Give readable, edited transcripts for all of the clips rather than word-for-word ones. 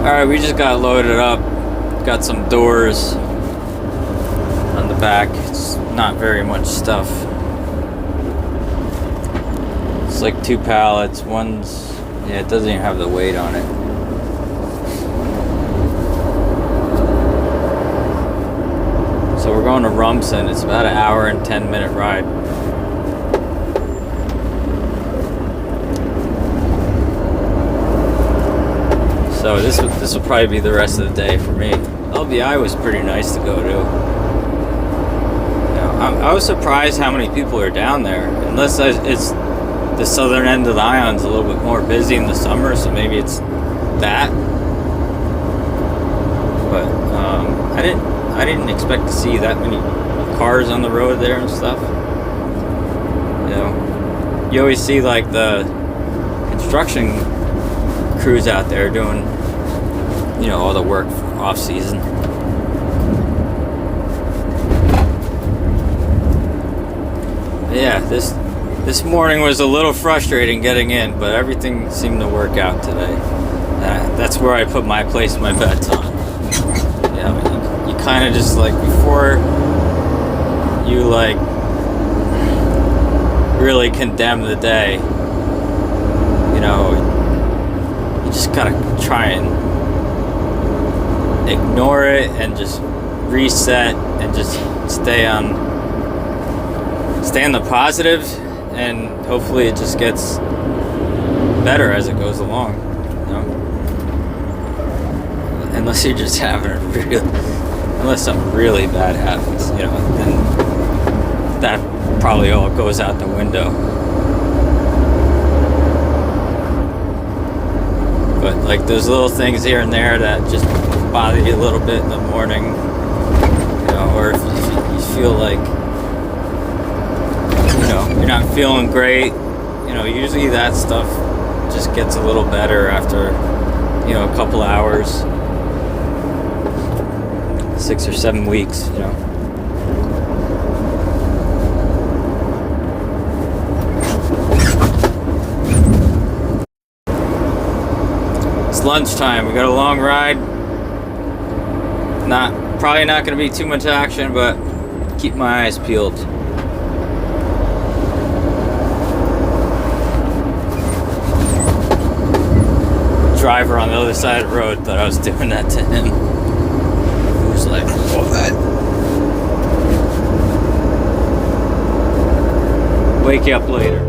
Alright, we just got loaded up. Got some doors on the back. It's not very much stuff. It's like 2 pallets. One's, yeah, it doesn't even have the weight on it. So we're going to Rumson. It's about an hour and 10-minute ride. So this will probably be the rest of the day for me. LBI was pretty nice to go to. You know, I was surprised how many people are down there. Unless it's the southern end of the island's a little bit more busy in the summer, so maybe it's that. But I didn't expect to see that many cars on the road there and stuff. You know, you always see like the construction crews out there doing, you know, all the work off season. Yeah, this morning was a little frustrating getting in, but everything seemed to work out today. That's where I put my bets on. Yeah, I mean, you kind of just like, before you like really condemn the day, you know, you just gotta try and ignore it and just reset and just stay on the positive, and hopefully it just gets better as it goes along, you know? Unless you're just having unless something really bad happens, you know, then that probably all goes out the window. But like those little things here and there that just bother you a little bit in the morning, you know, or if you feel like, you know, you're not feeling great, you know, usually that stuff just gets a little better after, you know, a couple hours, 6 or 7 weeks, you know. It's lunchtime. We got a long ride. Probably not going to be too much action, but keep my eyes peeled. Driver on the other side of the road thought I was doing that to him. He was like, "What?" Wake you up later.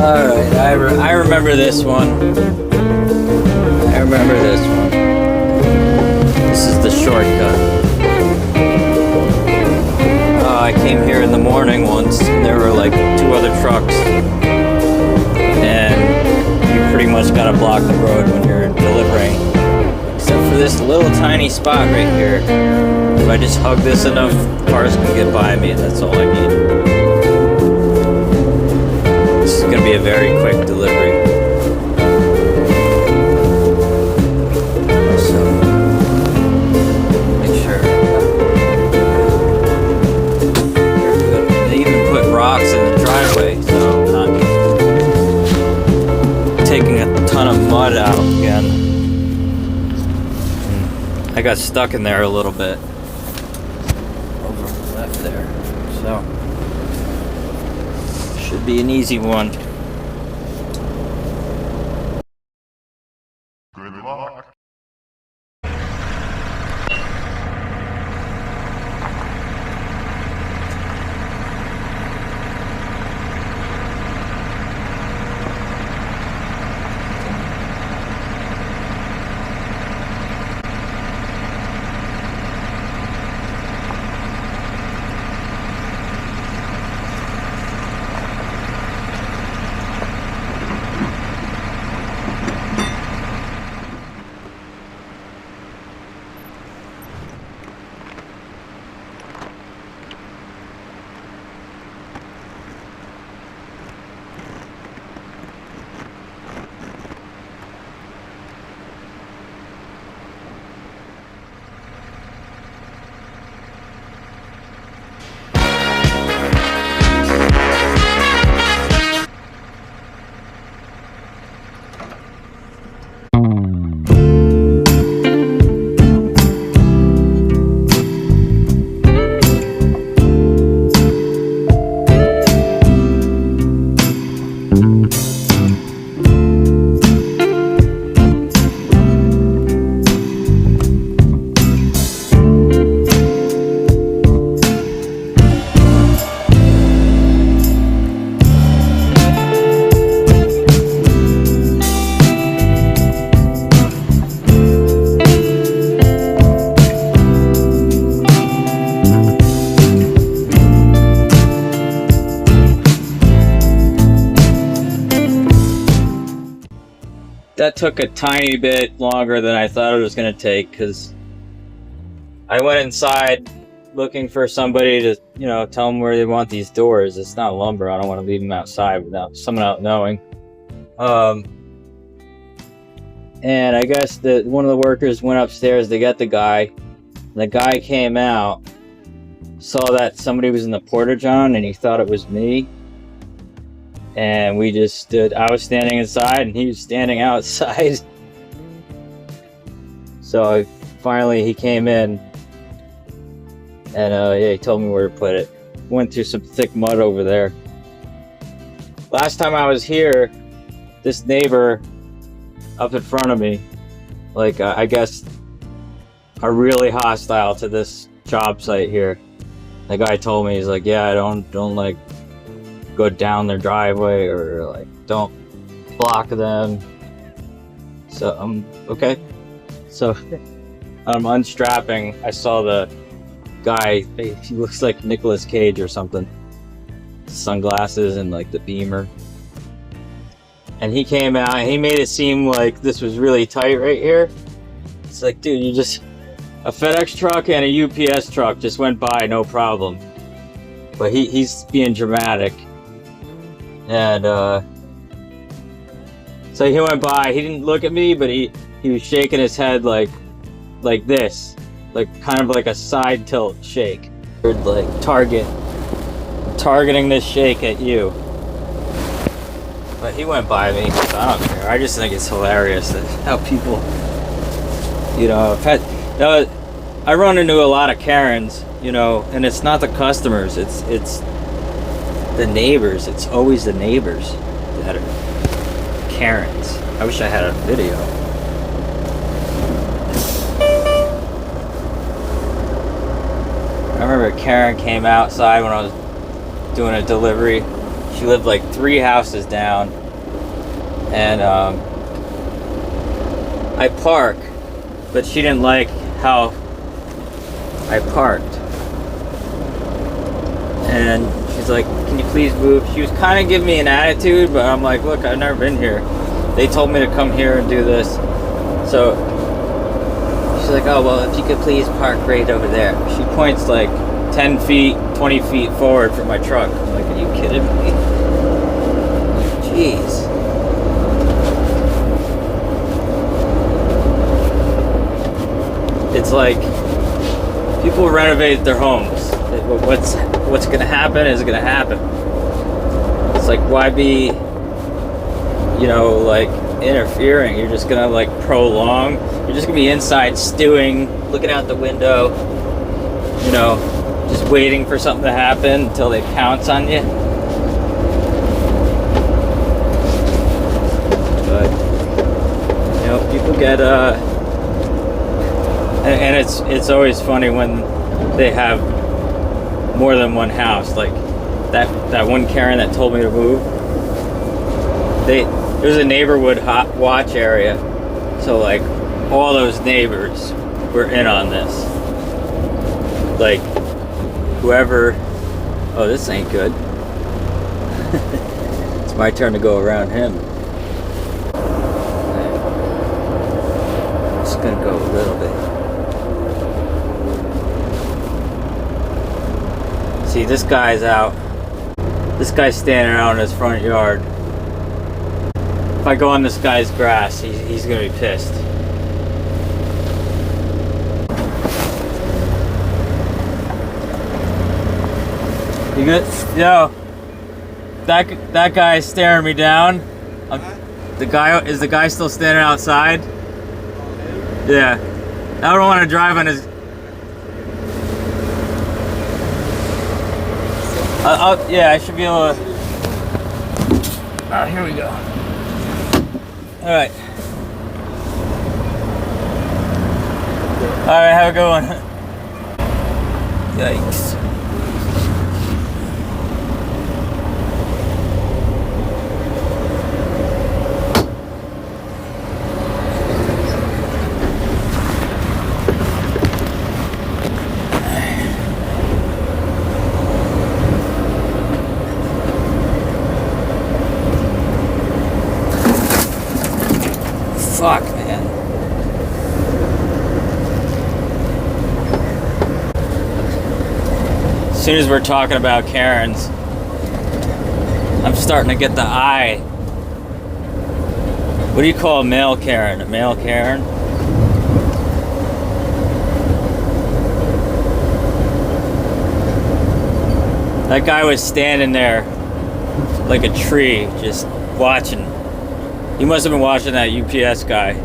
Alright, I remember this one. I remember this one. This is the shortcut. I came here in the morning once, and there were like 2 other trucks, and you pretty much gotta block the road when you're delivering, except for this little tiny spot right here. If I just hug this enough, cars can get by me, and that's all I need. This is gonna be a very quick delivery. Rocks in the driveway, so I'm not taking a ton of mud out again. I got stuck in there a little bit over left there, so should be an easy one. Good luck. That took a tiny bit longer than I thought it was going to take, because I went inside looking for somebody to, tell them where they want these doors. It's not lumber. I don't want to leave them outside without someone out knowing. And I guess that one of the workers went upstairs to get the guy. The guy came out, saw that somebody was in the porta-john, and he thought it was me. And we just stood. I was standing inside, and he was standing outside. So finally, he came in, and he told me where to put it. Went through some thick mud over there. Last time I was here, this neighbor up in front of me, I guess, are really hostile to this job site here. The guy told me, he's like, yeah, I don't go down their driveway, or don't block them. So okay. So I'm unstrapping. I saw the guy, he looks like Nicolas Cage or something. Sunglasses and the Beamer. And he came out and he made it seem like this was really tight right here. It's like, dude, you just, a FedEx truck and a UPS truck just went by, no problem. But he's being dramatic. And so he went by. He didn't look at me, but he was shaking his head like this, kind of like a side tilt shake, targeting this shake at you. But he went by me, so I don't care. I just think it's hilarious that how people, I run into a lot of Karens, and it's not the customers, it's the neighbors. It's always the neighbors that are Karens. I wish I had a video. I remember Karen came outside when I was doing a delivery. She lived 3 houses down, and I park, but she didn't like how I parked. And she's like, can you please move? She was kind of giving me an attitude, but I'm like, look, I've never been here. They told me to come here and do this. So she's like, oh, well, if you could please park right over there. She points like 10 feet, 20 feet forward from my truck. I'm like, are you kidding me? Jeez. It's like people renovate their homes. What's gonna happen is gonna happen. It's like, why be, like interfering? You're just gonna like prolong. You're just gonna be inside stewing, looking out the window, just waiting for something to happen until they pounce on you. But people get and it's always funny when they have more than one house. Like that one Karen that told me to move. There's a neighborhood watch area, so like all those neighbors were in on this. Like whoever. Oh, this ain't good. It's my turn to go around him. Just gonna go a little bit. See, this guy's out. This guy's standing out in his front yard. If I go on this guy's grass, he's gonna be pissed. You good? Yo, that guy is staring me down. The guy still standing outside? Yeah. I don't want to drive on his. Yeah, I should be able to. Oh, here we go. Alright. Alright, have a good one. Yikes. Fuck, man. As soon as we're talking about Karens, I'm starting to get the eye. What do you call a male Karen? A male Karen? That guy was standing there like a tree, just watching. He must have been watching that UPS guy.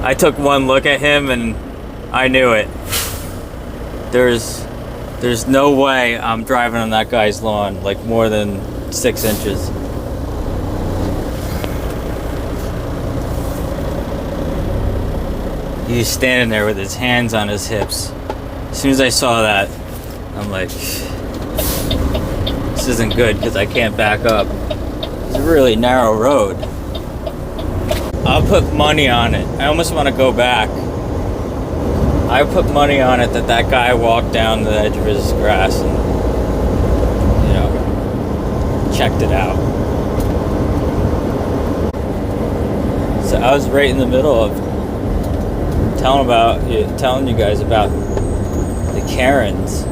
I took one look at him and I knew it. There's no way I'm driving on that guy's lawn like more than 6 inches. He's standing there with his hands on his hips. As soon as I saw that, I'm like, this isn't good because I can't back up. It's a really narrow road. I'll put money on it. I almost want to go back. I put money on it that guy walked down the edge of his grass and, checked it out. So I was right in the middle of telling you guys about the Karens.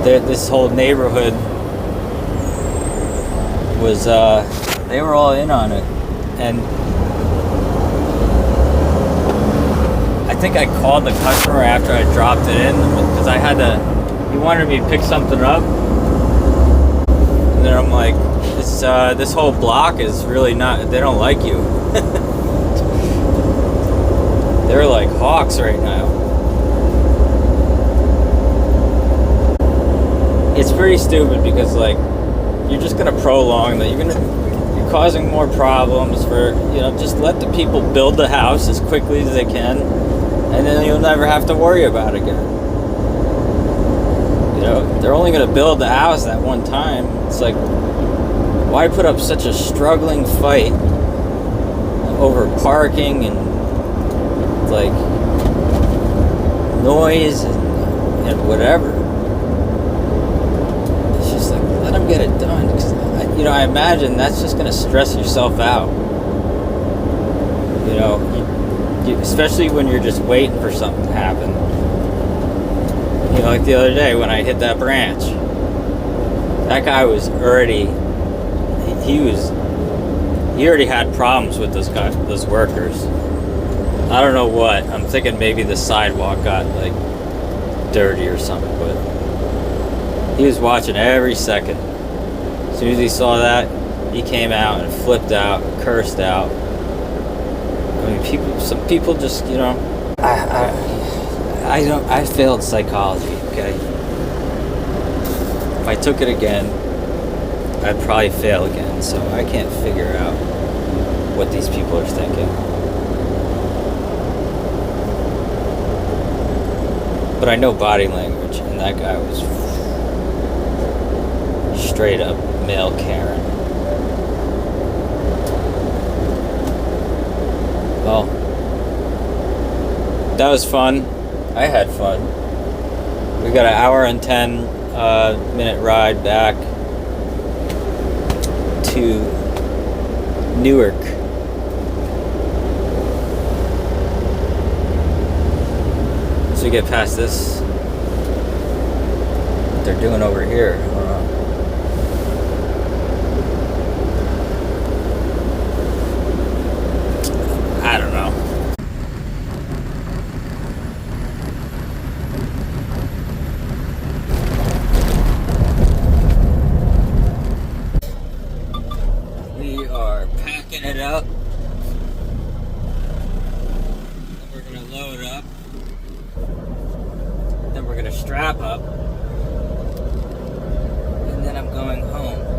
This whole neighborhood was, they were all in on it. And I think I called the customer after I dropped it in because he wanted me to pick something up. And then I'm like, this whole block is really not, they don't like you. They're like hawks right now. It's pretty stupid because like you're just gonna prolong that. You're causing more problems for just let the people build the house as quickly as they can, and then you'll never have to worry about it again. they're only going to build the house that one time. It's like, why put up such a struggling fight over parking and like noise and whatever? It's just like, let them get it done. 'Cause I imagine that's just going to stress yourself out. Especially when you're just waiting for something to happen. Like the other day when I hit that branch, that guy was already, he already had problems with those workers. I don't know what. I'm thinking maybe the sidewalk got like dirty or something, but he was watching every second. As soon as he saw that, he came out and flipped out, cursed out. I mean, some people just, I failed psychology, okay? If I took it again, I'd probably fail again, so I can't figure out what these people are thinking. But I know body language, and that guy was straight up male Karen. Well, that was fun. I had fun. We got an hour and 10 minute ride back to Newark. So we get past this, what they're doing over here. I don't know. We are packing it up. We're gonna load up. Then we're gonna strap up. And then I'm going home.